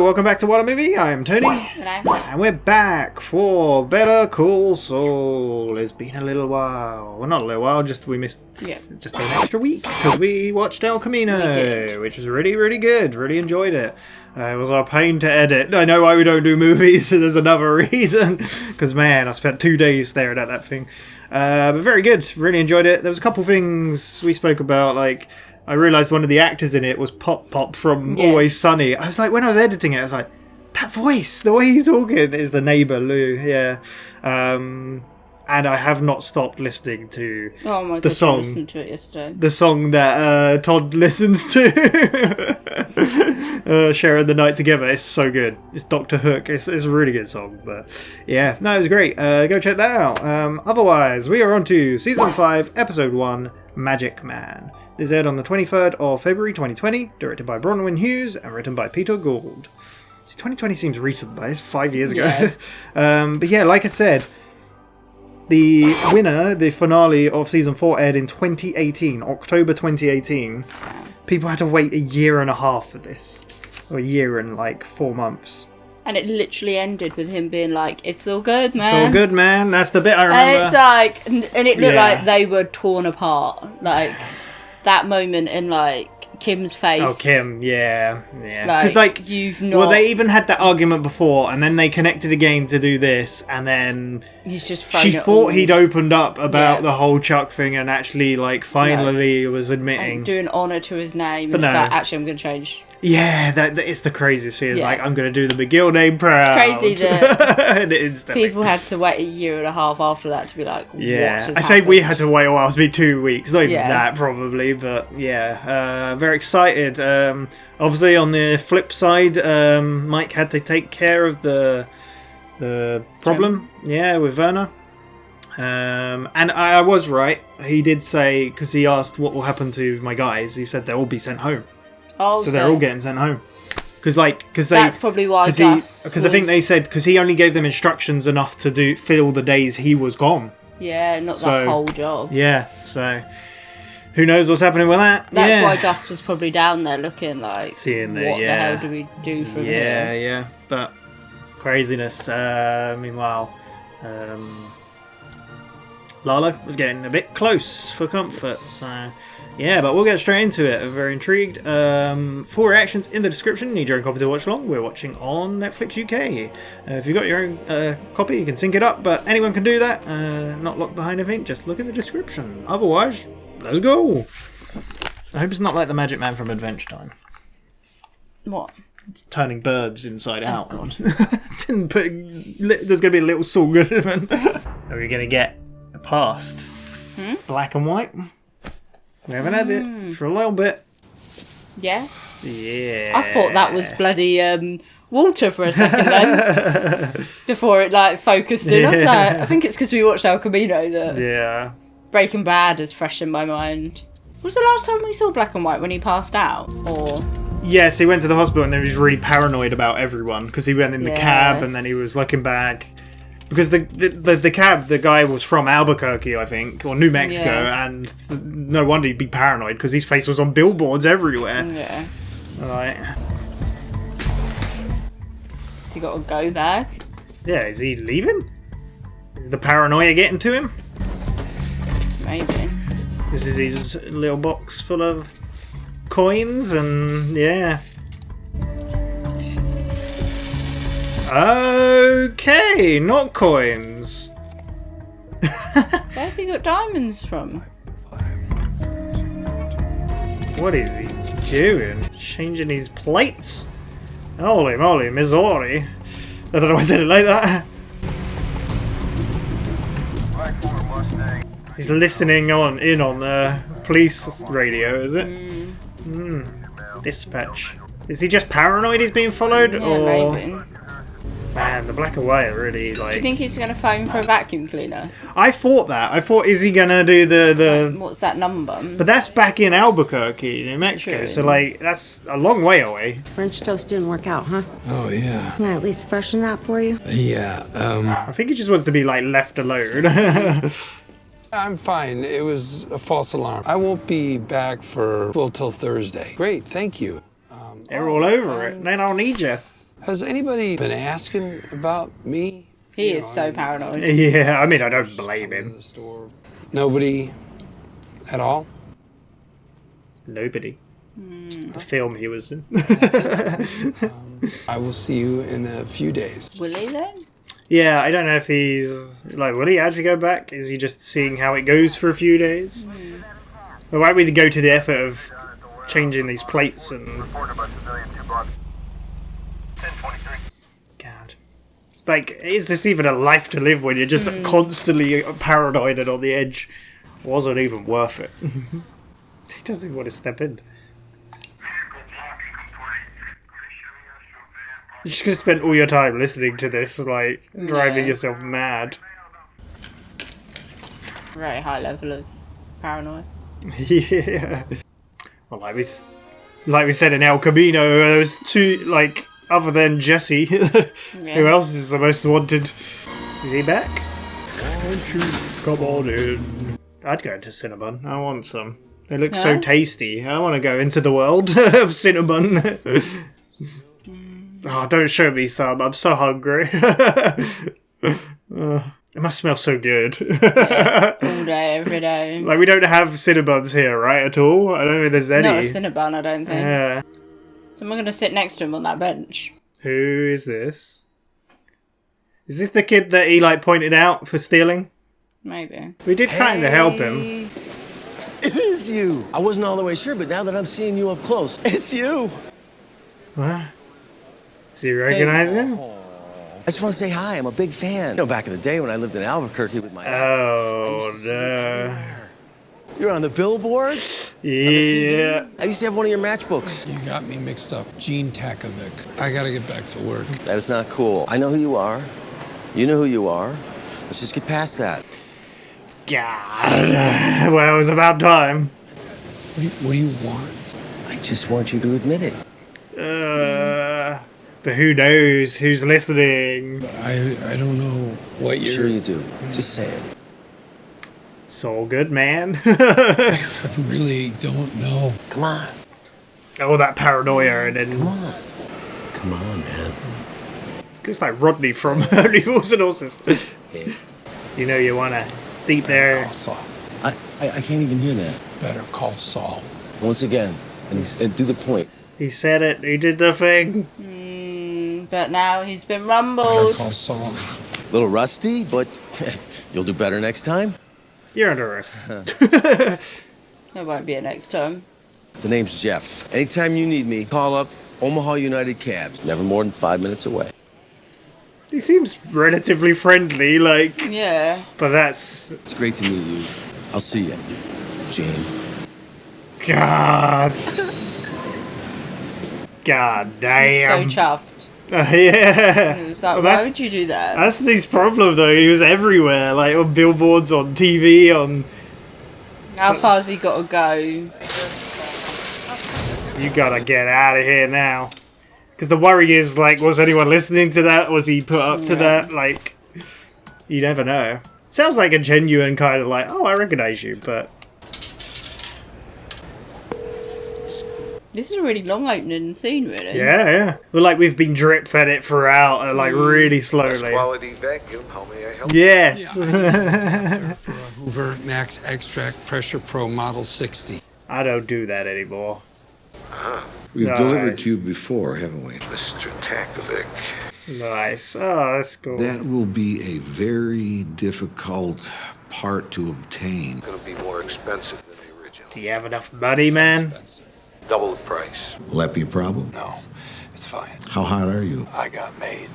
Hello, welcome back to WhatAreMovie. I'm Tony, and we're back for Better Call Saul. It's been a little while. Well, not a little while, we missed just an extra week because we watched El Camino, which was really, really good. Really enjoyed it. It was our pain to edit. I know why we don't do movies, so there's another reason. Because, man, I spent 2 days staring at that thing. But very good. Really enjoyed it. There was a couple things we spoke about, like... I realised one of the actors in it was Pop from Always Sunny. I was like, when I was editing it, I was like, that voice, the way he's talking is the neighbour, Lou. Yeah. And I have not stopped listening to the song. I listened to it yesterday. The song that Todd listens to. Sharing the Night Together. It's so good. It's Dr. Hook. It's a really good song. But yeah, no, it was great. Go check that out. Otherwise, we are on to Season 5, Episode 1, Magic Man. This aired on the 23rd of February 2020, directed by Bronwen Hughes and written by Peter Gould. See, 2020 seems recent, but it's 5 years ago. But yeah, like I said, the winner, the finale of Season 4 aired in 2018, October 2018. People had to wait a year and a half for this. Or a year and like 4 months. And it literally ended with him being like, "It's all good, man. It's all good, man." That's the bit I remember. And it's like, and it looked like they were torn apart. Like, that moment in, like, Kim's face. Oh, Kim, yeah. Because, like, you've not... Well, they even had that argument before, and then they connected again to do this, and then... He's just thrown She thought he'd opened up about the whole Chuck thing, and actually, like, finally was admitting... And doing honour to his name, and it's like, actually, I'm going to change... Yeah, that it's the craziest thing. It's like, I'm going to do the McGill name proud. It's crazy that instantly. people had to wait a year and a half after that to be like, what has I say happened? We had to wait a while. It's been 2 weeks. Not even that, probably. But, yeah. Very excited. Obviously, on the flip side, Mike had to take care of the problem. Yeah, with Werner. And I was right. He did say, because he asked what will happen to my guys, he said they'll all be sent home. So they're all getting sent home. Because that's probably why Gus because I think they said, because he only gave them instructions enough to fill the days he was gone. Yeah, not the whole job. Yeah, so who knows what's happening with that. That's why Gus was probably down there looking like, seeing what the hell do we do from here? Yeah, but craziness. Meanwhile, Lalo was getting a bit close for comfort, so... Yeah, but we'll get straight into it. I'm very intrigued. 4 reactions in the description. Need your own copy to watch along. We're watching on Netflix UK. If you've got your own copy, you can sync it up, but anyone can do that. Not locked behind anything. Just look in the description. Otherwise, let's go. I hope it's not like the Magic Man from Adventure Time. What? It's turning birds inside out. God. There's going to be a little song. Are we going to get past black and white? We haven't had it for a little bit. Yeah? Yeah. I thought that was bloody Walter for a second then. Before it, like, focused in. I think it's because we watched El Camino that Breaking Bad is fresh in my mind. Was the last time we saw Black and White when he passed out? Or... Yes, he went to the hospital and then he was really paranoid about everyone because he went in the cab and then he was looking back. Because the cab, the guy was from Albuquerque, I think, or New Mexico, and no wonder he'd be paranoid because his face was on billboards everywhere. Yeah. Right. Has he got a go bag? Yeah, is he leaving? Is the paranoia getting to him? Maybe. This is his little box full of coins and, yeah. Okay, not coins. Where's he got diamonds from? What is he doing? Changing his plates? Holy moly, Missouri. I don't know why I said it like that. He's listening in on the police radio, is it? Dispatch. Is he just paranoid he's being followed? Yeah, maybe. Man, the black and white are really like... Do you think he's going to phone for a vacuum cleaner? I thought that. I thought, is he going to do the... What's that number? But that's back in Albuquerque, New Mexico. True. So, like, that's a long way away. French toast didn't work out, huh? Oh, yeah. Can I at least freshen that for you? Yeah, I think he just wants to be, like, left alone. I'm fine. It was a false alarm. I won't be back till Thursday. Great, thank you. They're all over it. They don't need you. Has anybody been asking about me? He is so paranoid. Yeah, I mean, I don't blame him. Nobody at all? Nobody. The film he was in. I will see you in a few days. Will he then? Yeah, I don't know if he's... Like, will he actually go back? Is he just seeing how it goes for a few days? Or why would he go to the effort of changing these plates and... God. Like, is this even a life to live when you're just constantly paranoid and on the edge? Wasn't even worth it. He doesn't even want to step in. You're just gonna spend all your time listening to this, like, driving yourself mad. Very high level of paranoia. Yeah. Well, like we said in El Camino, there was two, like, other than Jesse, who else is the most wanted? Is he back? Won't you come on in? I'd go into Cinnabon. I want some. They look so tasty. I want to go into the world of Cinnabon. Oh, don't show me some. I'm so hungry. It must smell so good. All day, every day. Like, we don't have Cinnabons here, right, at all? I don't think there's any. Not a Cinnabon, I don't think. Yeah. So I'm going to sit next to him on that bench. Who is this? Is this the kid that he, like, pointed out for stealing? Maybe. We did kind of help him. It is you. I wasn't all the way sure, but now that I'm seeing you up close, it's you. What? Does he recognize him? I just want to say hi. I'm a big fan. You know, back in the day when I lived in Albuquerque with my ex. Oh, no. You're on the billboard? Yeah. I used to have one of your matchbooks. You got me mixed up. Gene Takovic. I gotta get back to work. That is not cool. I know who you are. You know who you are. Let's just get past that. God. Well, it was about time. What do you want? I just want you to admit it. But who knows who's listening? I don't know what you're... Sure you do. Just say it. Saul Goodman. I really don't know. Come on. All that paranoia and then... Come on. Come on, man. It's like Rodney from Only Fools and Horses. Hey. You know you want to steep there. Call Saul. I can't even hear that. Better call Saul. Once again, and do the point. He said it. He did the thing. But now he's been Better rumbled. call Saul. A little rusty, but you'll do better next time. You're under arrest. There won't be a next time. The name's Jeff. Anytime you need me, call up Omaha United Cabs. Never more than 5 minutes away. He seems relatively friendly, like... Yeah. But that's... It's great to meet you. I'll see you, Jane. God. God damn. He's so chuffed. Yeah. He was like, Well, why would you do that? That's his problem, though. He was everywhere, like on billboards, on TV, on... How far's he got to go? You gotta get out of here now. Because the worry is, like, was anyone listening to that? Was he put up to that? Like, you never know. Sounds like a genuine kind of like, oh, I recognize you, but... This is a really long opening scene, really. Yeah. Well, like, we've been drip-fed it throughout, like, really slowly. Quality vacuum, how may I help? Yes! For a Hoover Max Extract Pressure Pro Model 60. I don't do that anymore. We've Nice. delivered to you before, haven't we? Mr. Takovic. Nice. Oh, that's cool. That will be a very difficult part to obtain. Gonna be more expensive than the original. Do you have enough money, man? Double the price. Will that be a problem? No, it's fine. How hot are you? I got made.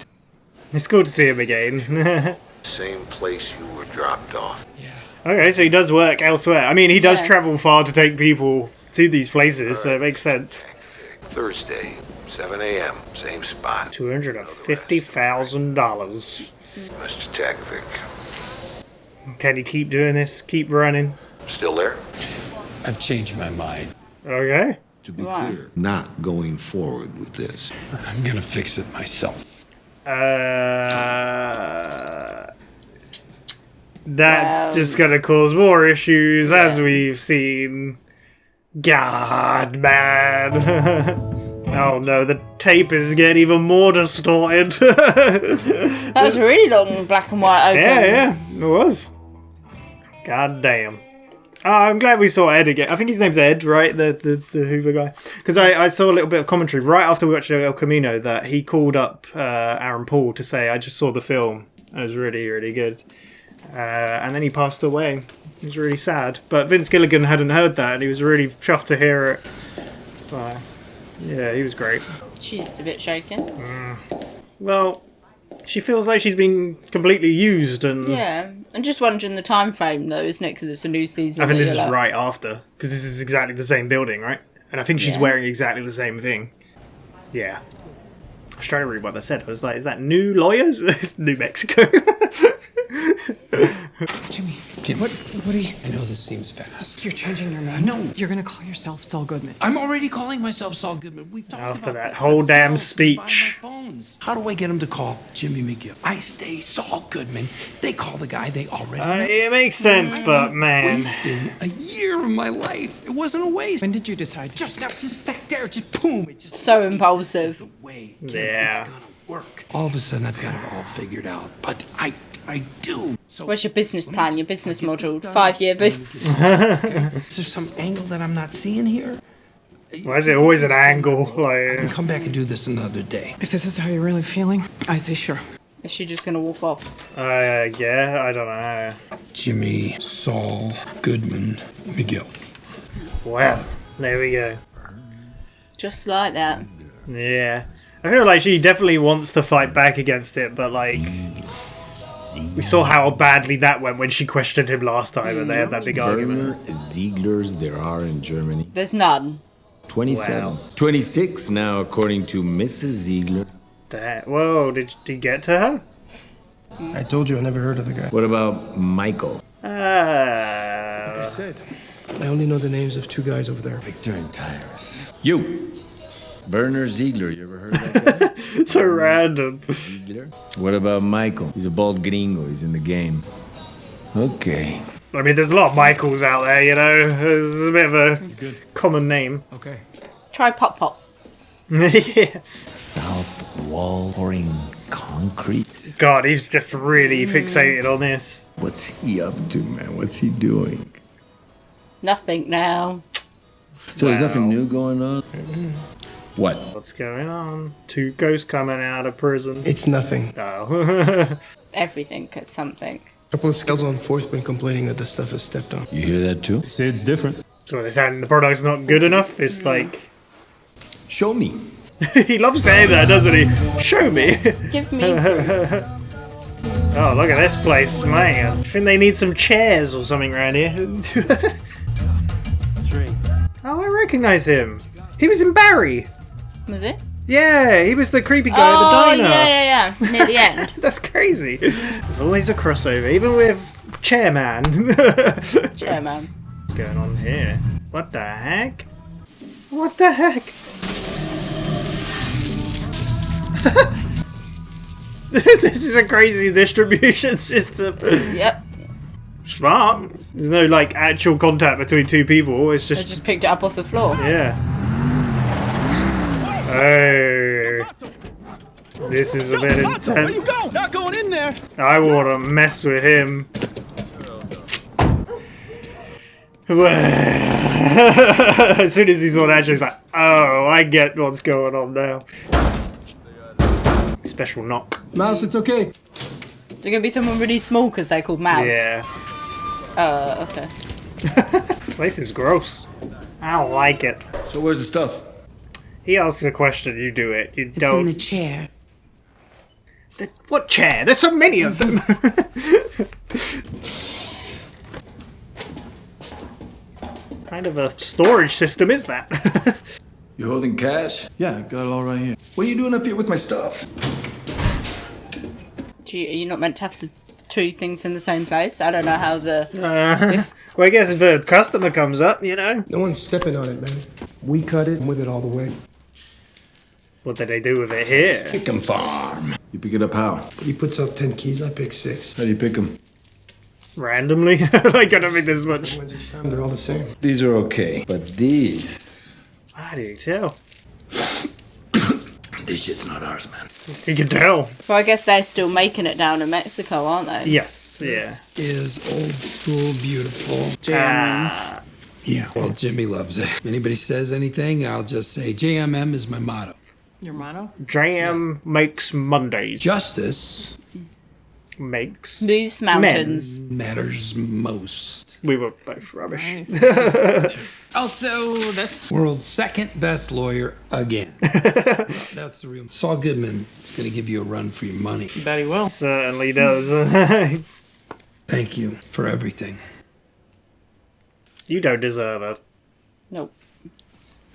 It's cool to see him again. Same place you were dropped off. Yeah. Okay, so he does work elsewhere. I mean, he does Yeah. travel far to take people to these places, so it makes sense. Thursday, 7 a.m., same spot. $250,000. Mr. Takovic. Can he keep doing this? Keep running? Still there? I've changed my mind. Okay. To be Why? clear, not going forward with this. I'm gonna fix it myself. That's just gonna cause more issues, as we've seen. God, man. Oh no, the tape is getting even more distorted. That was a really long black and white open. Yeah, it was. God damn. Oh, I'm glad we saw Ed again. I think his name's Ed, right? The Hoover guy. Because I saw a little bit of commentary right after we watched El Camino that he called up Aaron Paul to say, I just saw the film. It was really, really good. And then he passed away. It was really sad. But Vince Gilligan hadn't heard that, and he was really chuffed to hear it. So, yeah, he was great. She's a bit shaken. Well, she feels like she's been completely used. And yeah, and just wondering the time frame, though, isn't it? Because it's a new season. I think this is right after. Because this is exactly the same building, right? And I think she's wearing exactly the same thing. Yeah. I was trying to read what they said. I was like, is that new lawyers? It's New Mexico. Jimmy, what are you... I know this seems fast. You're changing your name? No. You're going to call yourself Saul Goodman. I'm already calling myself Saul Goodman. We've talked After about that whole damn speech. How do I get him to call Jimmy McGill? I stay Saul Goodman. They call the guy they already know. It makes sense, but man. Wasting a year of my life. It wasn't a waste. When did you decide? Just now, just back there, just boom. It just so impulsive. the way Yeah. it's gonna work. All of a sudden, I've got it all figured out. But I do. So where's your business plan, your business model? 5-year business. Is there some angle that I'm not seeing here? Why is it always an angle? I can Like, come back and do this another day. If this is how you're really feeling, I say sure. Is she just going to walk off? yeah, I don't know. Jimmy Saul Goodman McGill. Well, there we go. Just like that. Yeah. I feel like she definitely wants to fight back against it, but like... We saw how badly that went when she questioned him last time and they had that big argument. Zieglers there are in Germany? There's none. 27. Wow. 26 now, according to Mrs. Ziegler. Whoa, did he get to her? I told you I never heard of the guy. What about Michael? Like I said, I only know the names of two guys over there. Victor and Tyrus. You! Werner Ziegler, you ever heard of that guy? So random. Ziegler? What about Michael? He's a bald gringo, he's in the game. Okay. I mean, there's a lot of Michaels out there, you know. It's a bit of a common name. Okay. Try Pop Pop. Yeah. South wall pouring concrete. God, he's just really fixated on this. What's he up to, man? What's he doing? Nothing now. So there's nothing new going on? What? What's going on? 2 ghosts coming out of prison. It's nothing. Oh. Everything at something. A couple of scales on 4th been complaining that the stuff is stepped on. You hear that too? They say it's different. So they're saying the product's not good enough? It's like... Show me. He loves saying that, doesn't he? Show me. Give me. Oh, look at this place, man. I think they need some chairs or something around here. 3. Oh, I recognise him. He was in Barry. Was it? Yeah, he was the creepy guy at the diner. Yeah. Near the end. That's crazy. There's always a crossover, even with Chairman. Chairman. What's going on here? What the heck? What the heck? This is a crazy distribution system. Yep. Smart. There's no like actual contact between 2 people. It's I just just picked it up off the floor. yeah. Oh, this is a bit intense. Where you go? Not going in there. I want to mess with him. As soon as he saw that, he's like, "Oh, I get what's going on now." Special knock. Mouse, it's okay. Is it going to be someone really small because they're called Mouse? Yeah. Okay. This place is gross. I don't like it. So where's the stuff? He asks a question, you do it. You It's don't. in the chair. What chair? There's so many of them. Kind of a storage system is that? You holding cash? Yeah, got it all right here. What are you doing up here with my stuff? Gee, are you not meant to have the 2 things in the same place? I don't know how the... Well, I guess if a customer comes up, you know. No one's stepping on it, man. We cut it. I'm with it all the way. What did they do with it here? Chicken farm. You pick it up how? He puts up 10 keys. I pick 6. How do you pick them? Randomly? Like, I don't think there's much. Ones each time, they're all the same. These are okay, but these... How do you tell? This shit's not ours, man. You can tell. Well, I guess they're still making it down in Mexico, aren't they? Yes, yeah. Is old school beautiful. JMM. Yeah, well, Jimmy loves it. Anybody says anything, I'll just say JMM is my motto. Your motto? JM makes Mondays. Justice makes moves mountains. Matters most. We were both rubbish. Nice. Also, this World's second best lawyer again. That's the real. Saul Goodman is going to give you a run for your money. bet he will. Certainly does. Thank you for everything. You don't deserve it. Nope.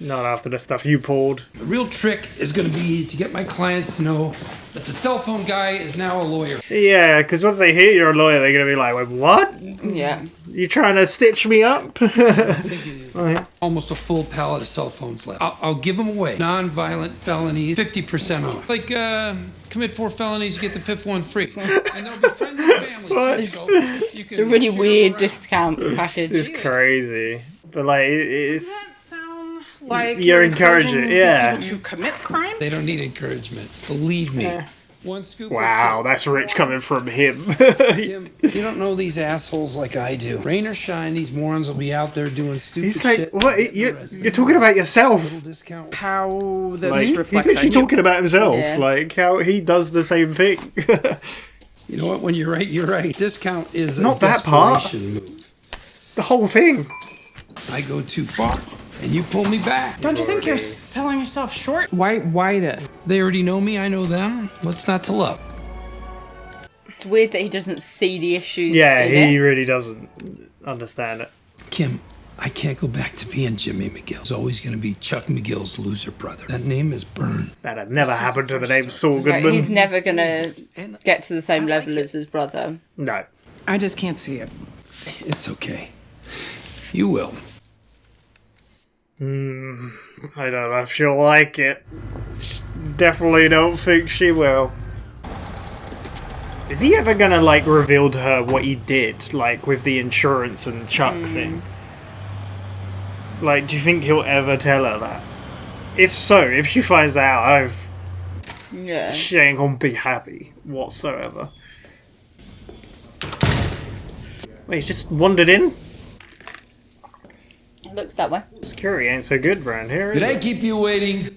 Not after the stuff you pulled. The real trick is going to be to get my clients to know that the cell phone guy is now a lawyer. Yeah, because once they hear you're a lawyer, they're going to be like, wait, what? Yeah. You trying to stitch me up? Almost a full pallet of cell phones left. I'll give them away. Non-violent felonies, 50% off. Like, commit 4 felonies, you get the 5th one free. And they'll be friends and family. What? So It's a really weird discount package. It's crazy. But, like, it's... Does that sound like You're encouraging, yeah. these people to commit crime? They don't need encouragement. Believe me. One scoop. Wow, that's rich coming from him. Tim, you don't know these assholes like I do. Rain or shine, these morons will be out there doing stupid He's like, shit. what? You're talking about yourself. Discount. How this Like, he's reflects literally on you. talking about himself. Yeah. Like, how he does the same thing. You know what? When you're right, you're right. Discount is Not a that part. desperation move. The whole thing. I go too far, and you pull me back. Don't you think you're selling yourself short? Why this? They already know me. I know them. What's not to love? It's weird that he doesn't see the issues. Yeah, in he it. really doesn't understand it. Kim, I can't go back to being Jimmy McGill. It's always going to be Chuck McGill's loser brother. That name is burned. That had never happened to the name Saul It's like, Goodman. he's never gonna get to the same level as his brother. No. I just can't see it. It's okay. You will. I don't know if she'll like it. Definitely don't think she will. Is he ever gonna, like, reveal to her what he did, like, with the insurance and Chuck thing? Like, do you think he'll ever tell her that? If so, if she finds out, Yeah. she ain't gonna be happy whatsoever. Wait, he's just wandered in? Looks that way. Security ain't so good around here. Did is I it? keep you waiting?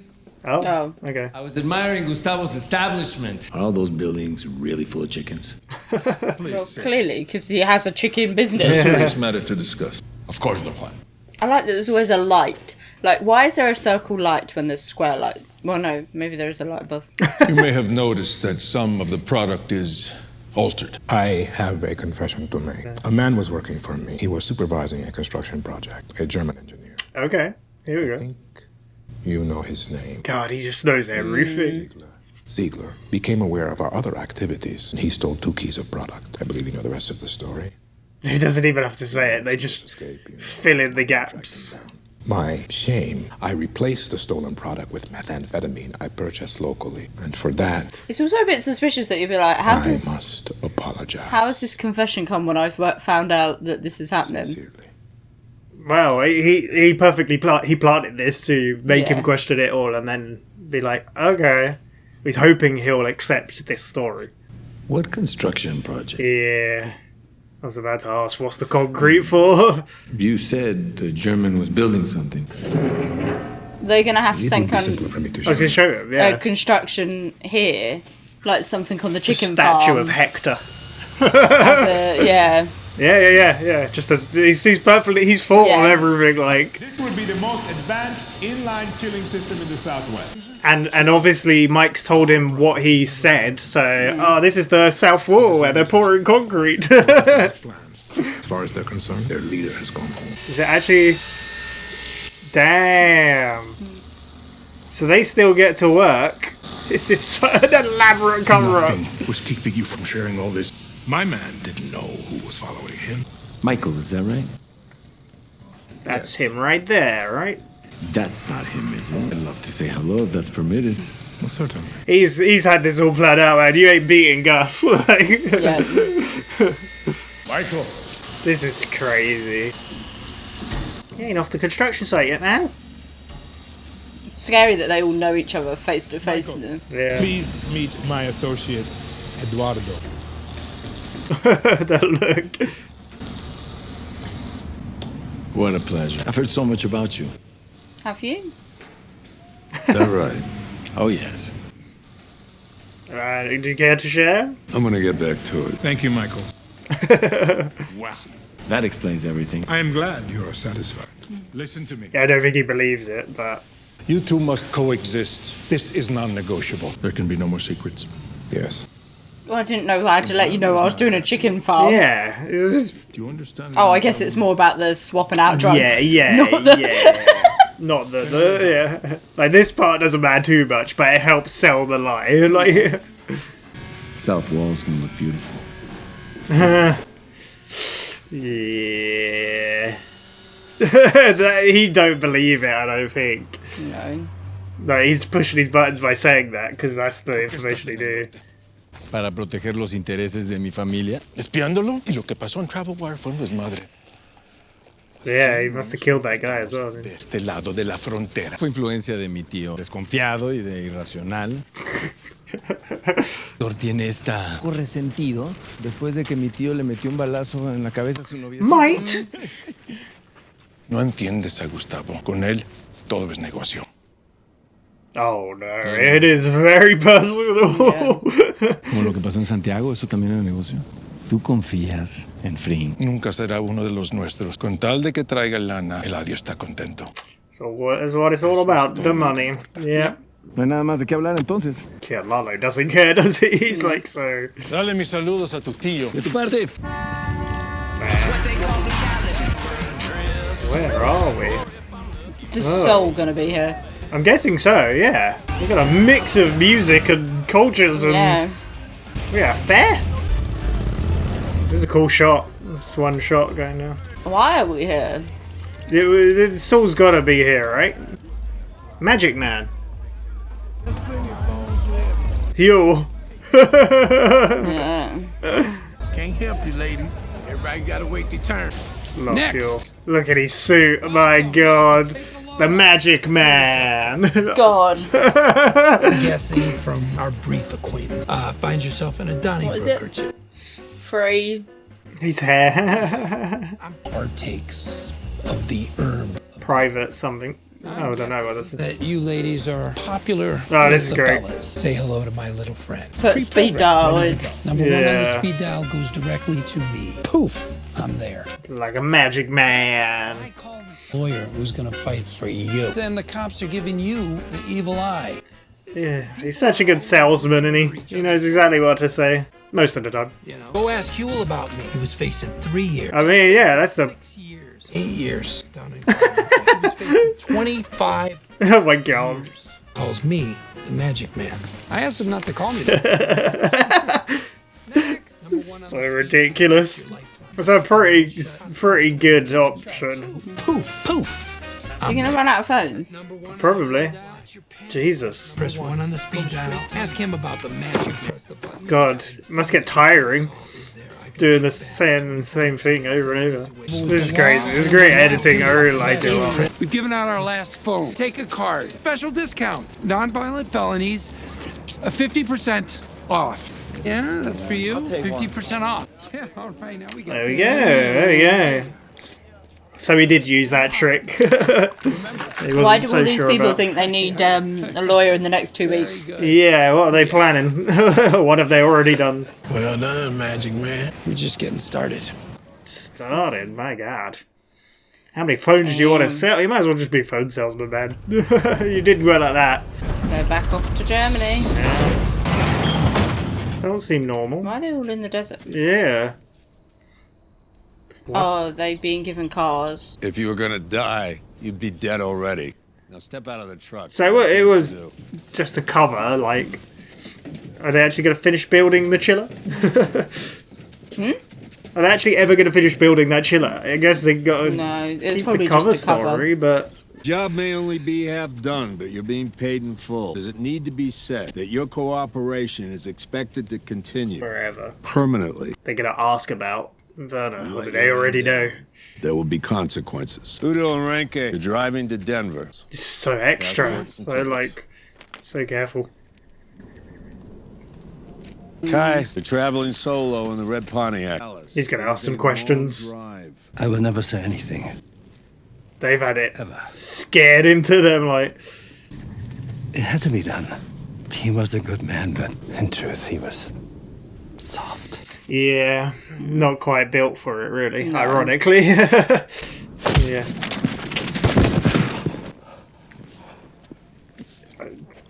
Oh, okay. I was admiring Gustavo's establishment. Are all those buildings really full of chickens? Well, clearly, because he has a chicken business. It's a serious matter to discuss. Of course, the plan. I like that there's always a light. Like, why is there a circle light when there's square light? Well, no, maybe there is a light above. You may have noticed that some of the product is altered. I have a confession to make. A man was working for me. He was supervising a construction project, a German engineer. Okay, here we go. I think you know his name. God, he just knows everything. Ziegler became aware of our other activities. He stole 2 keys of product. I believe you know the rest of the story. He doesn't even have to say it, they just fill in the gaps. My shame, I replaced the stolen product with methamphetamine I purchased locally. And for that, It's also a bit suspicious that you'd be like, I must apologize. how has this confession come when I've found out that this is happening? Well, he perfectly planted this to make him question it all and then be like, okay. He's hoping he'll accept this story. What construction project? Yeah. I was about to ask, what's the concrete for? You said the German was building something. They're going to have to send I was going to show him, yeah. construction here, like something on the It's a chicken statue farm. of Hector. Yeah. Yeah. Just as he's perfectly, he's full on everything. Like, This would be the most advanced inline chilling system in the Southwest. and obviously Mike's told him what he said. So, this is the South Wall where they're pouring concrete. As far as they're concerned, their leader has gone home. Is it actually? Damn. So they still get to work. This is an elaborate cover-up. Nothing was keeping you from sharing all this. My man didn't know who was following him. Michael, is that right? That's him right there, right? That's not him, is it? I'd love to say hello if that's permitted. Well, certainly. He's had this all planned out, man. You ain't beating Gus. Michael. This is crazy. You ain't off the construction site yet, man. Scary that they all know each other face to face. Yeah. Please meet my associate, Eduardo. That look. What a pleasure. I've heard so much about you. Have you? That right? Oh, yes. Do you care to share? I'm gonna get back to it. Thank you, Michael. Wow. That explains everything. I am glad you are satisfied. Listen to me. Yeah, I don't think he believes it, but... You two must coexist. This is non-negotiable. There can be no more secrets. Yes. Well, I didn't know I had to let you know I was doing a chicken farm. Yeah. Do you understand? Oh, I guess it's more about the swapping out drugs. Yeah. Not the yeah. Like, this part doesn't matter too much, but it helps sell the lie. Like... South Wall's gonna look beautiful. Yeah. He don't believe it, I don't think. No, he's pushing his buttons by saying that, because that's the information he do. Para proteger los intereses de mi familia. Espiándolo, y lo que pasó en Travel Wire fue un desmadre. Yeah, he must have killed that guy as well. De este lado de la frontera. Fue influencia de mi tío, desconfiado y de irracional. Tiene esta resentido después de que mi tío le metió un balazo en la cabeza a su novia. Might. No entiendes a Gustavo. Con él todo es negocio. Oh no, it is very personal. Como lo que pasó en Santiago, eso también era negocio. Tú confías en Fring. Nunca será uno de los nuestros. Con tal de que traiga lana, Eladio está contento. So what is what it's all about? The money. Yeah. No hay nada más de qué hablar entonces. Yeah, Lalo doesn't care, does he? He's like, so... Dale mis saludos a tu tío. De tu parte. Where are we? Is Saul gonna be here? I'm guessing so, yeah. We've got a mix of music and cultures and... Yeah, fair. This is a cool shot. It's one shot going now. Why are we here? Saul's gotta be here, right? Magic Man. Hughes. Can't help you, ladies. Everybody gotta wait their turn. Hughes. Look at his suit. My God. The Magic Man. God. I'm guessing from our brief acquaintance. Find yourself in a Donnybrook or two. Free. His hair. Partakes of the herb. Private something. Oh, I don't know what this is. That you ladies are popular. Oh, this is great. Fellas. Say hello to my little friend. Put speed dial is. Number one on the speed dial goes directly to me. Poof! I'm there. Like a magic man. I call the lawyer who's gonna fight for you. And the cops are giving you the evil eye. Yeah, he's such a good salesman, and he knows exactly what to say. Most of the time. You know. Go ask Hughes about me. He was facing 3 years. I mean, yeah, that's the... 6 years. 8 years. Down in he was facing 25 Oh my God. years. Calls me the Magic Man. I asked him not to call me that. So ridiculous. It's a pretty good option. Poof, poof. You're gonna run out of phone? Probably. Jesus. Press 1 on the speed dial. Ask him about the magic. Press the button. God, it must get tiring. Doing the same thing over and over. This is crazy. This is great editing. I really like it a lot. We've given out our last phone. Take a card. Special discount. Non-violent felonies. 50% off. Yeah, that's for you. 50% off. Yeah, all right. Now we got. There we go. There we go. So he did use that trick. Why do all these people think they need a lawyer in the next 2 weeks? Yeah, what are they planning? What have they already done? Well done, Magic Man. We're just getting started. Started? My God. How many phones do you want to sell? You might as well just be a phone salesman, man. You did well at that. Go back off to Germany. Yeah. This don't seem normal. Why are they all in the desert? Yeah. What? Oh, they've been given cars. If you were gonna die, you'd be dead already. Now step out of the truck. So it was just a cover, like... Are they actually going to finish building the chiller? Are they actually ever going to finish building that chiller? I guess they got to it's keep probably the cover just a cover. story, but... Job may only be half done, but you're being paid in full. Does it need to be said that your cooperation is expected to continue? Forever. Permanently. They're going to ask about Werner, what did they already know? There will be consequences. Udo and Renke, you're driving to Denver. This is so extra. So, like, so careful. Kai, you're traveling solo in the red Pontiac. He's gonna ask some questions. I will never say anything. They've had it scared into them, like... It had to be done. He was a good man, but in truth, he was soft. Yeah, not quite built for it, really, ironically. Yeah.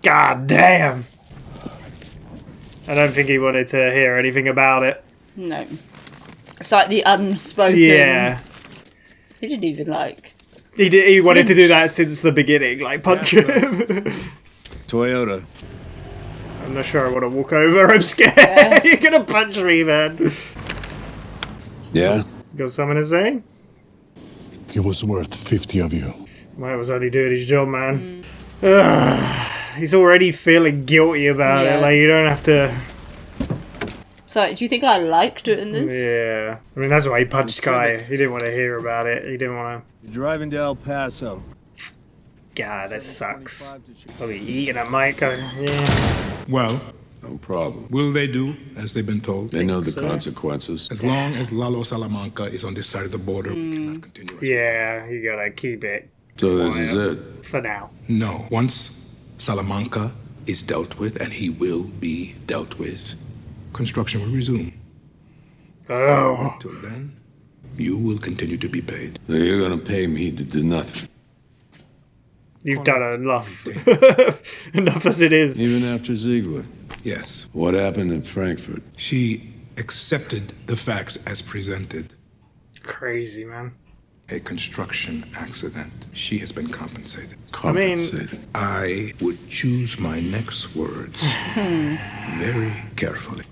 God damn! I don't think he wanted to hear anything about it. No. It's like the unspoken... Yeah. He didn't even, like... He wanted to do that since the beginning, like, punch him. Toyota. I'm not sure I want to walk over, I'm scared. Yeah. You're gonna punch me, man. Yeah? Got something to say? He was worth 50 of you. Mike was only doing his job, man. He's already feeling guilty about it, like, you don't have to... So, do you think I like doing this? Yeah. I mean, that's why he punched Kai. He didn't want to hear about it. He didn't want to... You're driving to El Paso. God, that sucks. Probably eating at Mike. Yeah. Well, no problem. Will they do as they've been told? They know the consequences. As long as Lalo Salamanca is on this side of the border, we cannot continue. Yeah, you gotta keep it. So this is it? For now. No. Once Salamanca is dealt with, and he will be dealt with, construction will resume. Oh. Until then, you will continue to be paid. So you're gonna pay me to do nothing. You've done enough. Enough as it is. Even after Ziegler? Yes. What happened in Frankfurt? She accepted the facts as presented. Crazy, man. A construction accident. She has been compensated. Compensated? I would choose my next words very carefully.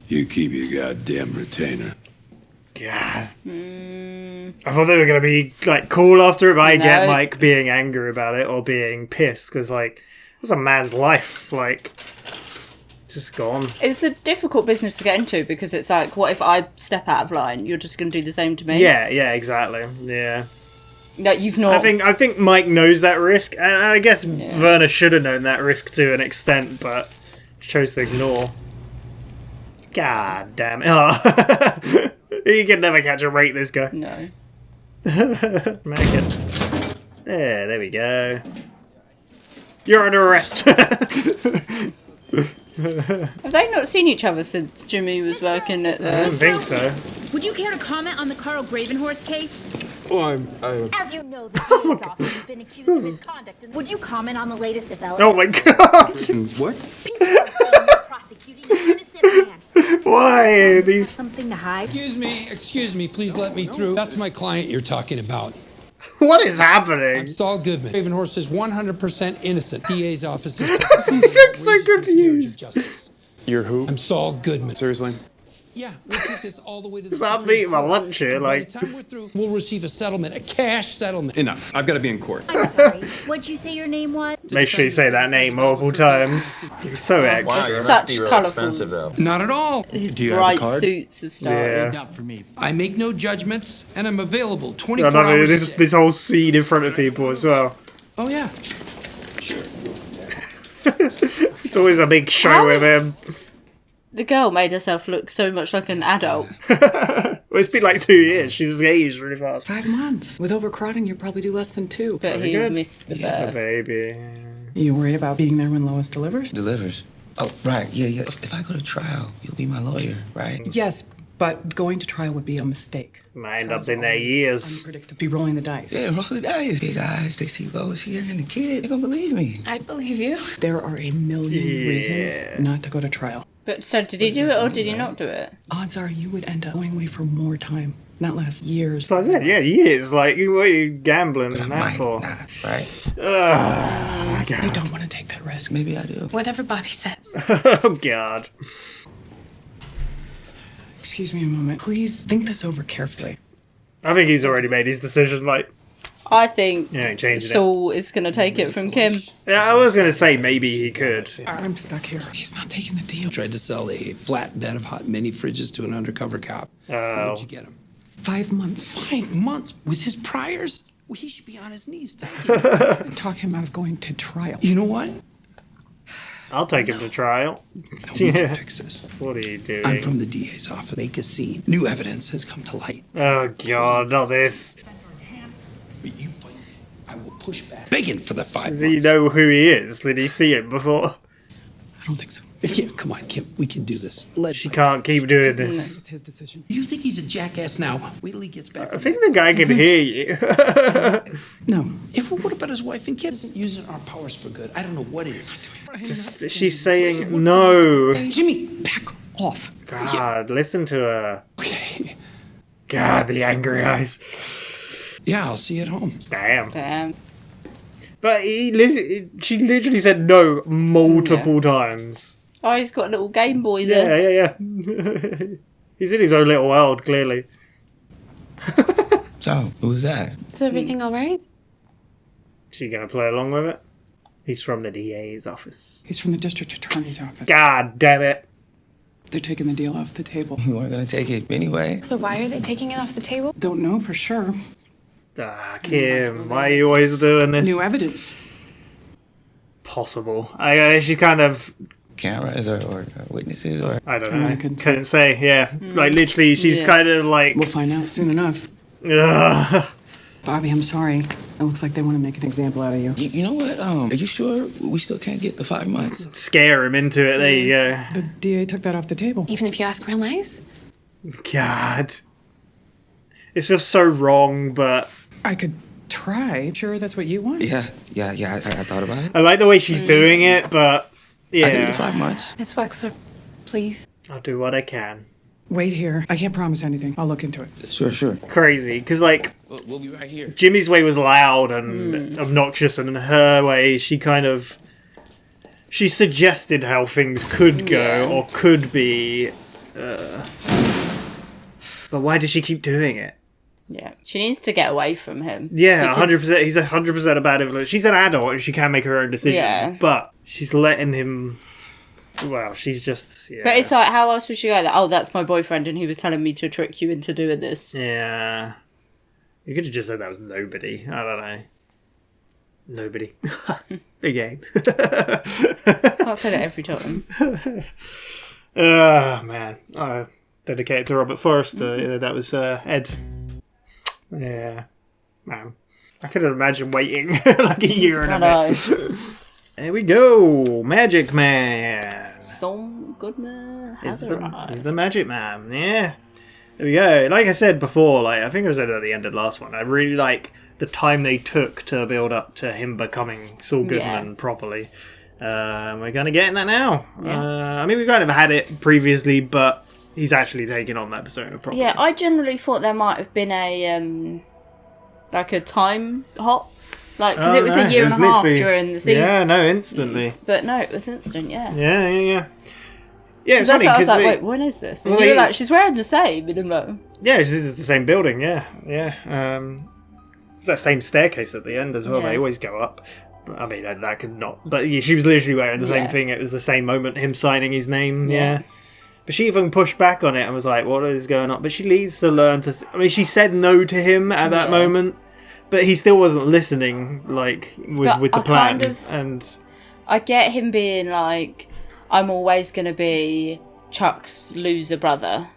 You keep your goddamn retainer. God. I thought they were going to be, like, cool after it, but I get, like, being angry about it or being pissed, because, like, it's a man's life, like, just gone. It's a difficult business to get into, because it's like, what if I step out of line? You're just going to do the same to me? Yeah, exactly. Yeah. That you've not... I think Mike knows that risk, and I guess Werner should have known that risk to an extent, but chose to ignore. God damn it. Oh. You can never catch a break, this guy. No. Make it. There we go. You're under arrest. Have they not seen each other since Jimmy was working at the... I don't think so. Would you care to comment on the Carl Gravenhorst case? Oh, As you know, the DA's office has been accused of misconduct. Would you comment on the latest development? Oh my god! What? People are saying you're prosecuting an innocent man. Why? These... Something to hide? Excuse me, please let me through. That's my client you're talking about. What is happening? I'm Saul Goodman. Gravenhorst is 100% innocent. DA's office is... I'm so confused. You're who? I'm Saul Goodman. Seriously? Yeah, we'll take this all the way to the Stop Supreme eating my Court. lunch here, By like... the time we're through, we'll receive a settlement, a cash settlement. Enough. I've got to be in court. I'm sorry. What'd you say your name was? Make sure you say that name multiple times. You're so extra. Wow, such colourful. Not at all. His Do you have bright the card? suits have started. Not for me. I make no judgments, and I'm available I 24 don't know, hours this whole scene in front of people as well. Oh, yeah. Sure. It's always a big show with him. The girl made herself look so much like an adult. Well, it's been like 2 years. She's aged really fast. 5 months. With overcrowding, you probably do less than 2. But he missed the birth. Baby. You worried about being there when Lois delivers? Delivers? Oh, right. Yeah. If I go to trial, you'll be my lawyer, right? Yes, but going to trial would be a mistake. Might end up in their years. Unpredictable. Be rolling the dice. Yeah, roll the dice. Big eyes, they see Lois here and the kid. They gonna believe me. I believe you. There are a million reasons not to go to trial. But so did he do it or did he not do it? Odds are you would end up going away for more time, not last years. So I said, yeah, years. Like, what are you gambling But I that might for? not, right? You don't want to take that risk. Maybe I do. Whatever Bobby says. Oh, God. Excuse me a moment. Please think this over carefully. I think he's already made his decision. Like, I think Saul is going to take it from Kim. Yeah, I was going to say maybe he could. I'm stuck here. He's not taking the deal. Tried to sell a flat bed of hot mini fridges to an undercover cop. Where'd you get him? 5 months. 5 months? With his priors? Well, he should be on his knees thanking you. Talk him out of going to trial. You know what? I'll take him to trial. No, we can fix this. What are you doing? I'm from the DA's office. Make a scene. New evidence has come to light. Oh, God, not this. But you fight. I will push back. Begging for the 5 months. Does he know who he is? Did he see him before? I don't think so. Yeah, come on, Kim. We can do this. She can't keep doing this. It's his decision. You think he's a jackass now? Wait till he gets back. I think the guy can hear you. No. If what about his wife and kids? Isn't using our powers for good. I don't know what is. Just, she's saying no. Jimmy, back off. God, listen to her. Okay. God, the angry eyes. Yeah, I'll see you at home. Damn. But she literally said no multiple times. Oh, he's got a little Game Boy there. Yeah. He's in his own little world, clearly. So, who's that? Is everything all right? She gonna play along with it? He's from the DA's office. He's from the district attorney's office. God damn it. They're taking the deal off the table. We weren't gonna take it anyway. So why are they taking it off the table? Don't know for sure. Kim, why are you always doing this? New evidence. Possible. She's kind of... Cameras or witnesses or... I don't know. Couldn't say, yeah. Like, literally, she's kind of like... We'll find out soon enough. Bobby, I'm sorry. It looks like they want to make an example out of you. You know what? Are you sure we still can't get the 5 months? Scare him into it. There you go. The DA took that off the table. Even if you ask real nice? God. It's just so wrong, but... I could try. Sure, that's what you want? Yeah, I thought about it. I like the way she's doing it, but... Yeah. I can do the 5 months. Miss Wexler, please. I'll do what I can. Wait here. I can't promise anything. I'll look into it. Sure. Crazy, because, like... We'll be right here. Jimmy's way was loud and obnoxious, and her way, she kind of... She suggested how things could go, or could be. But why does she keep doing it? Yeah, she needs to get away from him. Yeah, 100%. He's 100% a bad influence. She's an adult and she can make her own decisions, but she's letting him... Well, she's just... Yeah. But it's like, how else would she go? Like, oh, that's my boyfriend and he was telling me to trick you into doing this. Yeah. You could have just said that was nobody. I don't know. Nobody. Again. Can't say that every time. Man. Dedicated to Robert Forrester. That was Ed. Yeah. Man. I couldn't imagine waiting like a year and a bit. There we go. Magic Man. Saul Goodman. He's the Magic Man. Yeah. There we go. Like I said before, like I think I said at the end of the last one, I really like the time they took to build up to him becoming Saul Goodman properly. We're going to get in that now. Yeah. I mean, we kind of had it previously, but he's actually taking on that persona properly. Yeah, I generally thought there might have been a like a time hop. Like, because it was a year and a half during the season. Yeah, no, instantly. But no, it was instant, yeah. Yeah, it's that's funny what I was like, they... wait, when is this? And you were like, she's wearing the same. And I'm like... Yeah, this is the same building, yeah. It's that same staircase at the end as well. Yeah. They always go up. I mean, that could not... But yeah, she was literally wearing the same thing. It was the same moment, him signing his name, yeah. But she even pushed back on it and was like, what is going on? But she needs to learn to... I mean, she said no to him at that moment. But he still wasn't listening, like, with the plan. And I get him being like, I'm always going to be Chuck's loser brother.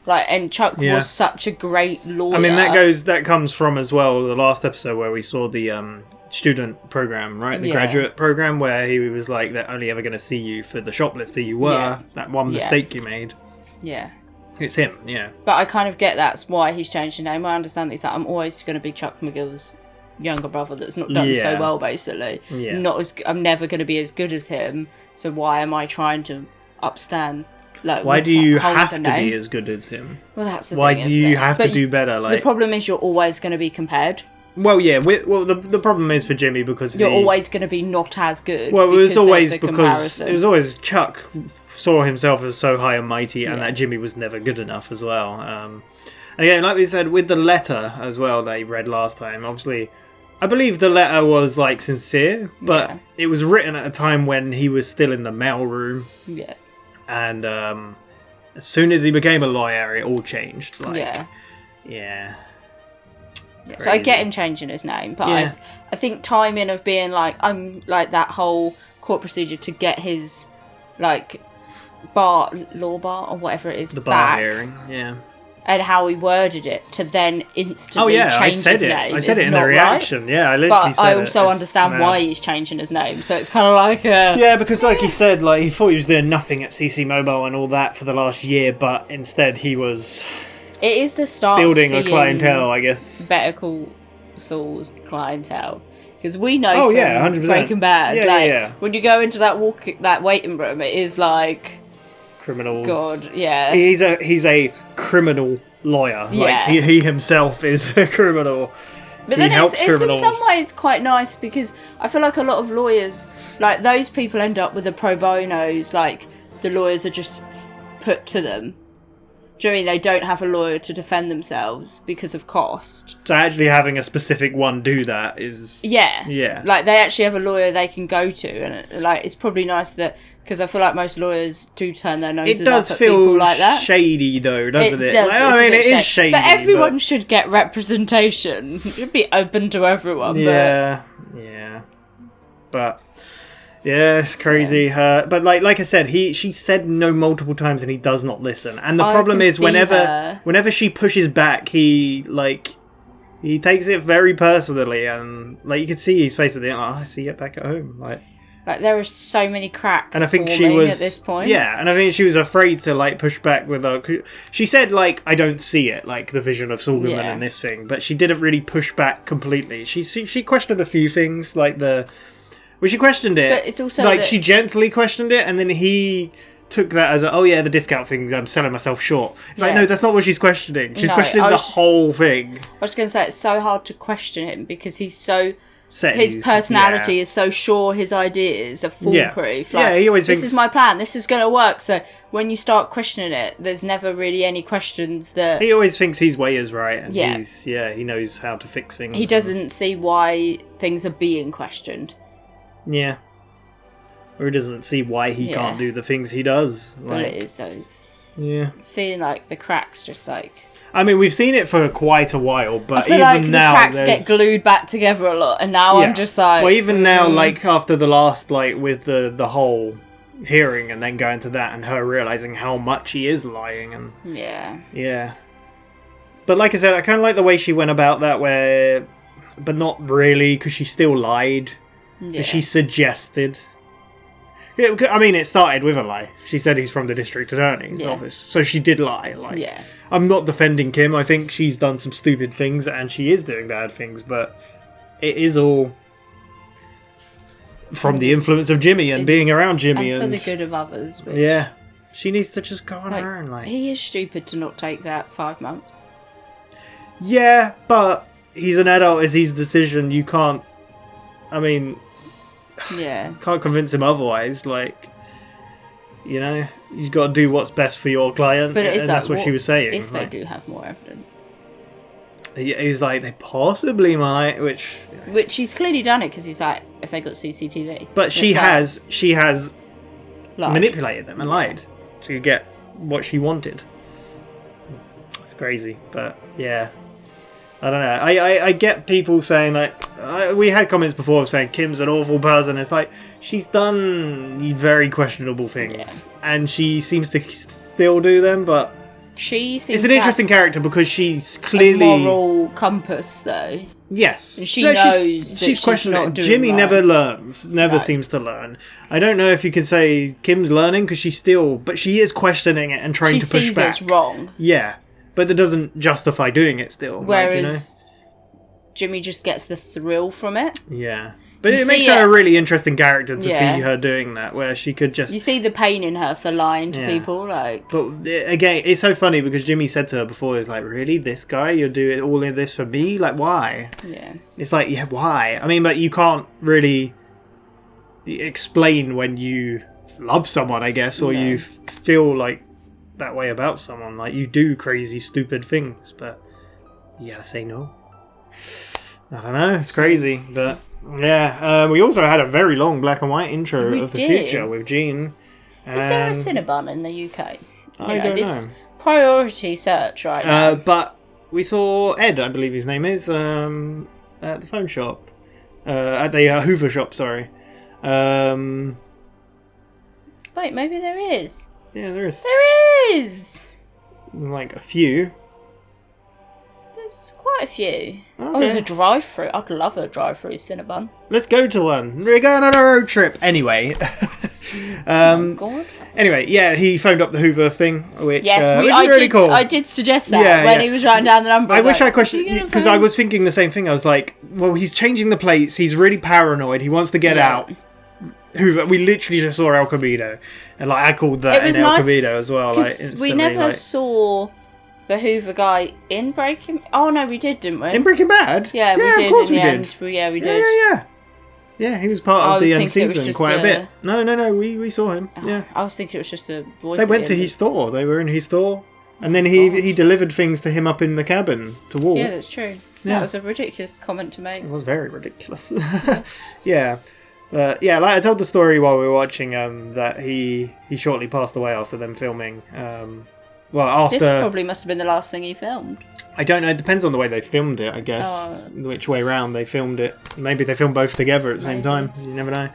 Like, and Chuck was such a great lawyer. I mean, that comes from as well the last episode where we saw the student program, right? The graduate program where he was like, they're only ever going to see you for the shoplifter you were. That one mistake you made. Yeah. It's him, yeah. But I kind of get that's why he's changed his name. I understand that I'm always going to be Chuck McGill's younger brother that's not done so well, basically. Yeah. I'm never going to be as good as him, so why am I trying to upstand? Like, why do you have to be as good as him? Well, that's the why thing. Why do you have to do better? Like, the problem is you're always going to be compared. Well, yeah. The problem is for Jimmy because you're always going to be not as good. Well, it was always because it was always Chuck saw himself as so high and mighty, and that Jimmy was never good enough as well. again, like we said, with the letter as well that he read last time, obviously, I believe the letter was like sincere, but it was written at a time when he was still in the mailroom. Yeah. And as soon as he became a lawyer, it all changed. Like, yeah. So I get him changing his name, but I think timing of being like, I'm like that whole court procedure to get his like law bar or whatever it is, the bar back, hearing, and how he worded it to then instantly change his name. I said it in the reaction. Right. Yeah, I literally said it. But I also understand why he's changing his name. So it's kind of like yeah, because like he said, like he thought he was doing nothing at CC Mobile and all that for the last year, but instead he was. It is the start building of a clientele, I guess. Better Call Saul's clientele. Because we know from 100%. Breaking Bad, when you go into that waiting room, it is like criminals. God, yeah. He's a criminal lawyer. Yeah. Like he himself is a criminal. But then it's in some ways quite nice because I feel like a lot of lawyers, like those people end up with the pro bonos, like the lawyers are just put to them. Do you know what I mean? They don't have a lawyer to defend themselves because of cost. So actually having a specific one do that is... Yeah. Like, they actually have a lawyer they can go to. And, like, it's probably nice that... Because I feel like most lawyers do turn their noses up at people like that. It does feel shady, though, doesn't it? Does, like, I mean, it is shady. But everyone should get representation. It should be open to everyone. Yeah. But... yeah, it's crazy. Yeah. But like I said, she said no multiple times, and he does not listen. And the problem is, whenever she pushes back, he takes it very personally, and like you can see his face at the end. I see it back at home. Like there are so many cracks. And I think she was at this point. Yeah, and I think she was afraid to like push back with her. She said like, I don't see it, like the vision of Saul Goodman in this thing, but she didn't really push back completely. She questioned a few things, like well, she questioned it. But it's also like she gently questioned it, and then he took that as the discount thing. I'm selling myself short. It's like, no, that's not what she's questioning. She's questioning the whole thing. I was going to say it's so hard to question him because he's so his personality is so sure his ideas are foolproof. Yeah, he always thinks this is my plan. This is going to work. So when you start questioning it, there's never really any questions that he always thinks his way is right, and he knows how to fix things. He doesn't see why things are being questioned. Yeah. Or he doesn't see why he can't do the things he does. But it is seeing like the cracks just like... I mean, we've seen it for quite a while, but I feel even like now... the cracks get glued back together a lot, and now I'm just like... Well, even now, like, after the last, like, with the whole hearing and then going to that and her realising how much he is lying and... Yeah. But like I said, I kind of like the way she went about that where... But not really, because she still lied. Yeah. She suggested. I mean, it started with a lie. She said he's from the district attorney's office, so she did lie. Like, I'm not defending Kim. I think she's done some stupid things, and she is doing bad things, but it is all from the influence of Jimmy and being around Jimmy and for the good of others. Which, yeah, she needs to just go on her own. Like, he is stupid to not take that 5 months. Yeah, but he's an adult. It's his decision. You can't. I mean. Can't convince him otherwise. Like, you know, you've got to do what's best for your client. But and that's what she was saying. If they do have more evidence. He's like, they possibly might, which he's clearly done it because he's like, if they got CCTV. But she has manipulated them and lied to get what she wanted. It's crazy, but yeah. I don't know. I get people saying like we had comments before of saying Kim's an awful person. It's like she's done very questionable things, and she seems to still do them. But it's an interesting character because she's clearly a moral compass, though. Yes, and she knows she's questioning. Jimmy never learns. Never seems to learn. I don't know if you can say Kim's learning because she is questioning it and trying to push back. She sees it's wrong. Yeah. But that doesn't justify doing it still. Whereas Jimmy just gets the thrill from it. Yeah. But it makes her a really interesting character to see her doing that, where she could just... You see the pain in her for lying to people, like... But again, it's so funny because Jimmy said to her before, it's like, really? This guy? You're doing all of this for me? Like, why? Yeah. It's like, yeah, why? I mean, but you can't really explain when you love someone, I guess, or you feel like that way about someone. Like, you do crazy, stupid things, but you gotta say no. I don't know, it's crazy, but yeah. We also had a very long black and white intro of the future with Gene. Is there a Cinnabon in the UK? I don't know. Priority search right now. But we saw Ed, I believe his name is, at the phone shop. At the Hoover shop, sorry. Wait, maybe there is. Yeah, there is. There is! Like a few. There's quite a few. Okay. Oh, there's a drive-through. I'd love a drive-through Cinnabon. Let's go to one. We're going on a road trip. Anyway. Oh, God. Anyway, yeah, he phoned up the Hoover thing, which yes, was really cool. I did suggest that when he was writing down the number. I wish I questioned, because I was thinking the same thing. I was like, well, he's changing the plates. He's really paranoid. He wants to get out. Hoover, we literally just saw El Camino, and like I called that an El Camino as well. Like, we never saw the Hoover guy in Breaking. Oh no, we did, didn't we? In Breaking Bad? Yeah, we did. Of course in the end. Yeah, we did. Yeah, he was part of the end season quite a bit. No, we saw him. Yeah, I was thinking it was just a voice. They went to his store. They were in his store, and then he delivered things to him up in the cabin to Walt. Yeah, that's true. That was a ridiculous comment to make. It was very ridiculous. Yeah. But yeah, like I told the story while we were watching that he shortly passed away after them filming. This probably must have been the last thing he filmed. I don't know. It depends on the way they filmed it, I guess. Which way round they filmed it. Maybe they filmed both together at the same time. You never know.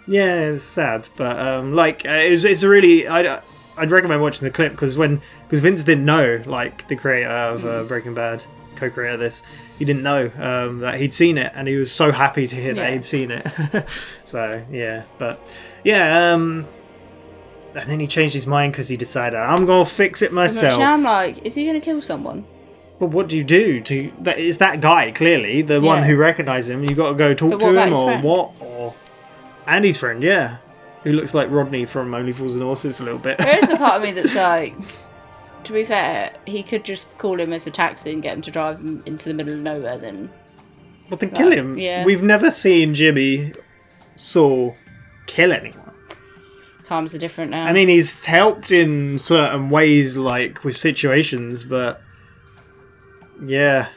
Yeah, it's sad, but it's really. I'd recommend watching the clip because Vince didn't know, like the creator of Breaking Bad, co-creator of this, he didn't know that he'd seen it, and he was so happy to hear that he'd seen it. So yeah, but yeah, and then he changed his mind because he decided, I'm gonna fix it myself. Now I'm like, is he gonna kill someone? But what do you do to that? It's that guy clearly, the one who recognised him. You got to go talk to him or what? Or Andy's friend, yeah, who looks like Rodney from Only Fools and Horses a little bit. There is a part of me that's like, to be fair, he could just call him as a taxi and get him to drive him into the middle of nowhere. Then, but then kill him. Yeah, we've never seen Saul kill anyone. Times are different now. I mean, he's helped in certain ways, like with situations, but yeah,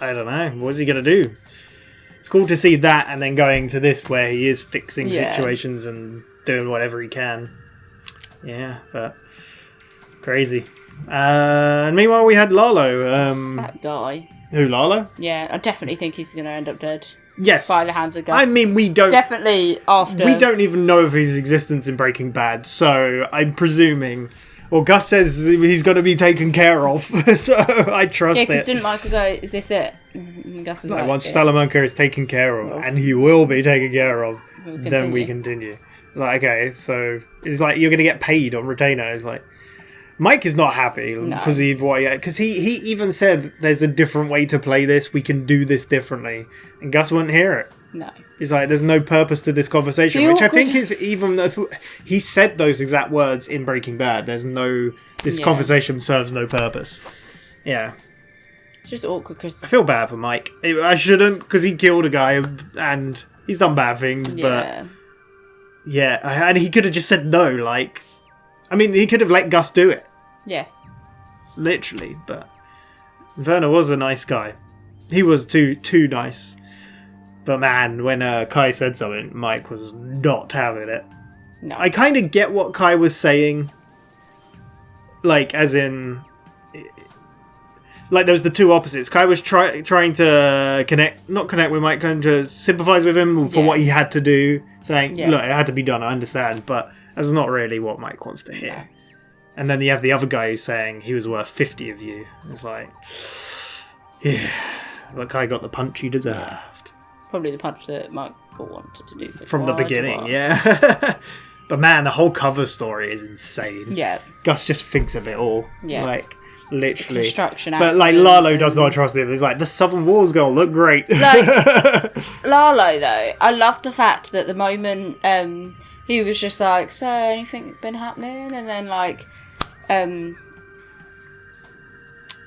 I don't know. What's he gonna do? It's cool to see that, and then going to this where he is fixing situations and doing whatever he can. Yeah, but crazy. And meanwhile, we had Lalo. That guy. Who, Lalo? Yeah, I definitely think he's going to end up dead. Yes. By the hands of Gus. I mean, we don't... Definitely after... We don't even know of his existence in Breaking Bad, so I'm presuming... Well, Gus says he's going to be taken care of, so I trust it. Yeah, because didn't Michael go, is this it? And Gus is like, once Salamanca is taken care of, and he will be taken care of, then we continue. It's like, okay, so it's like you're going to get paid on retainer. It's like... Mike is not happy because he even said there's a different way to play this. We can do this differently, and Gus wouldn't hear it. No, he's like, "There's no purpose to this conversation," which I think is even he said those exact words in Breaking Bad. This conversation serves no purpose. Yeah, it's just awkward because I feel bad for Mike. I shouldn't because he killed a guy and he's done bad things, but and he could have just said no, like. I mean, he could have let Gus do it. Yes. Literally, but Werner was a nice guy. He was too nice. But man, when Kai said something, Mike was not having it. No. I kind of get what Kai was saying. Like, as in... Like, there was the two opposites. Kai was trying to not connect with Mike, trying to sympathise with him for what he had to do. Saying, look, it had to be done, I understand, but... That's not really what Mike wants to hear. No. And then you have the other guy who's saying he was worth 50 of you. It's like, yeah, that guy got the punch he deserved. Probably the punch that Michael wanted to do. From the beginning, yeah. But man, the whole cover story is insane. Yeah. Gus just thinks of it all. Yeah. Like, literally. The construction but like, Lalo does not trust him. He's like, the southern wall's going to look great. Like, Lalo, though, I love the fact that the moment... he was just like, so anything been happening? And then like,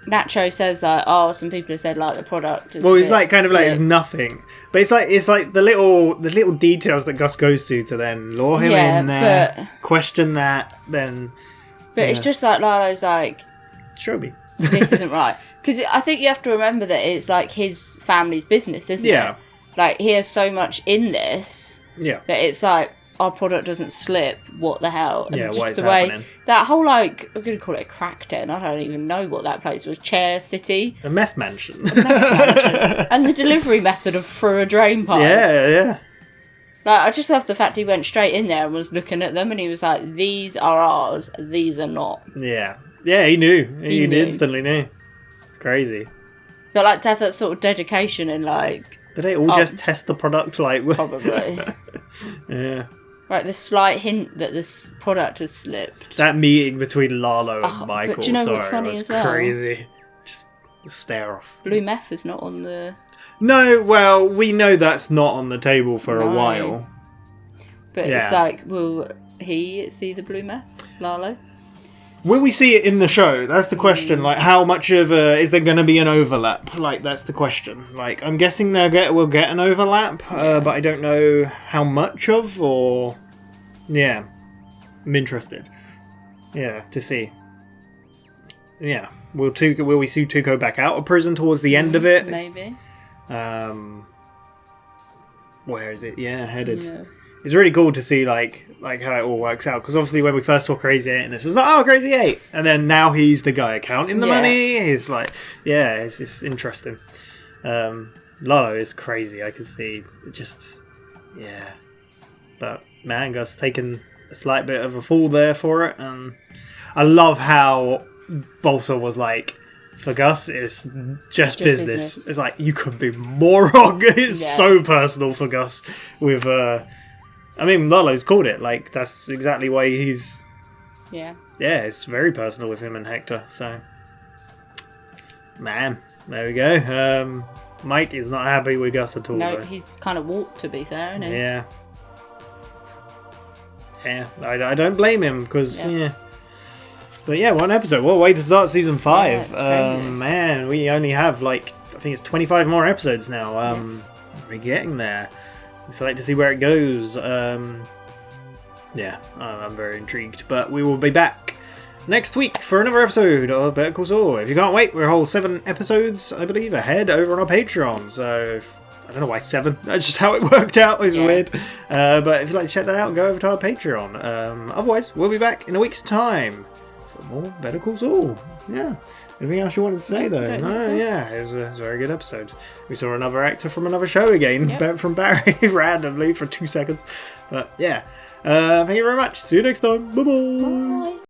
Nacho says like, oh, some people have said like the product is he's like kind of like it's nothing, but it's like the little details that Gus goes to then lure him in there, question that, then But it's just like Lalo's like, show me. This isn't right. Because I think you have to remember that it's like his family's business, isn't it? Like, he has so much in this that it's like, our product doesn't slip, what the hell? And what is the happening? That whole, like, I'm going to call it a crack den. I don't even know what that place was. Chair City. A meth mansion. And the delivery method of through a drain pipe. Yeah. Like, I just love the fact he went straight in there and was looking at them and he was like, these are ours, these are not. Yeah, he knew. He instantly knew. Crazy. But, like, to have that sort of dedication and, like... Did they all just test the product, like... Probably. Yeah. Right, the slight hint that this product has slipped. That meeting between Lalo and Michael, but do you know what's funny was as well? crazy. Just stare off. Blue meth is not on the... No, well, we know that's not on the table for a while. But it's like, will he see the blue meth, Lalo? Will we see it in the show? That's the question. Like, how much of is there going to be an overlap? Like, that's the question. Like, I'm guessing we'll get an overlap, but I don't know how much of, or... Yeah. I'm interested. Yeah, to see. Yeah. Will we see Tuco back out of prison towards the end of it? Maybe. Where is it? Yeah, headed. Yeah. It's really cool to see like how it all works out, because obviously when we first saw Crazy 8 and this was like, oh, Crazy 8, and then now he's the guy counting the money. It's like, it's interesting. Lalo is crazy. I can see just but man, Gus taking a slight bit of a fall there for it, and I love how Bolsa was like, for Gus, it's just business. It's like, you couldn't be more wrong. It's so personal for Gus with I mean, Lalo's called it. Like, that's exactly why he's... Yeah, it's very personal with him and Hector, so... Man, there we go. Mike is not happy with Gus at all. No, he's kind of walked, to be fair, isn't he? Yeah. Yeah, I don't blame him, because, But yeah, one episode. What a way to start season 5. Man, we only have, like, I think it's 25 more episodes now. We're getting there. Excited to see where it goes. I'm very intrigued. But we will be back next week for another episode of Better Call Saul. If you can't wait, we're a whole 7 episodes, I believe, ahead over on our Patreon. So, I don't know why 7. That's just how it worked out. It's weird. But if you'd like to check that out, go over to our Patreon. Otherwise, we'll be back in a week's time for more Better Call Saul. Yeah. Anything else you wanted to say, though? No, it was a very good episode. We saw another actor from another show again, from Barry, randomly, for 2 seconds. But, yeah. Thank you very much. See you next time. Bye-bye. Bye.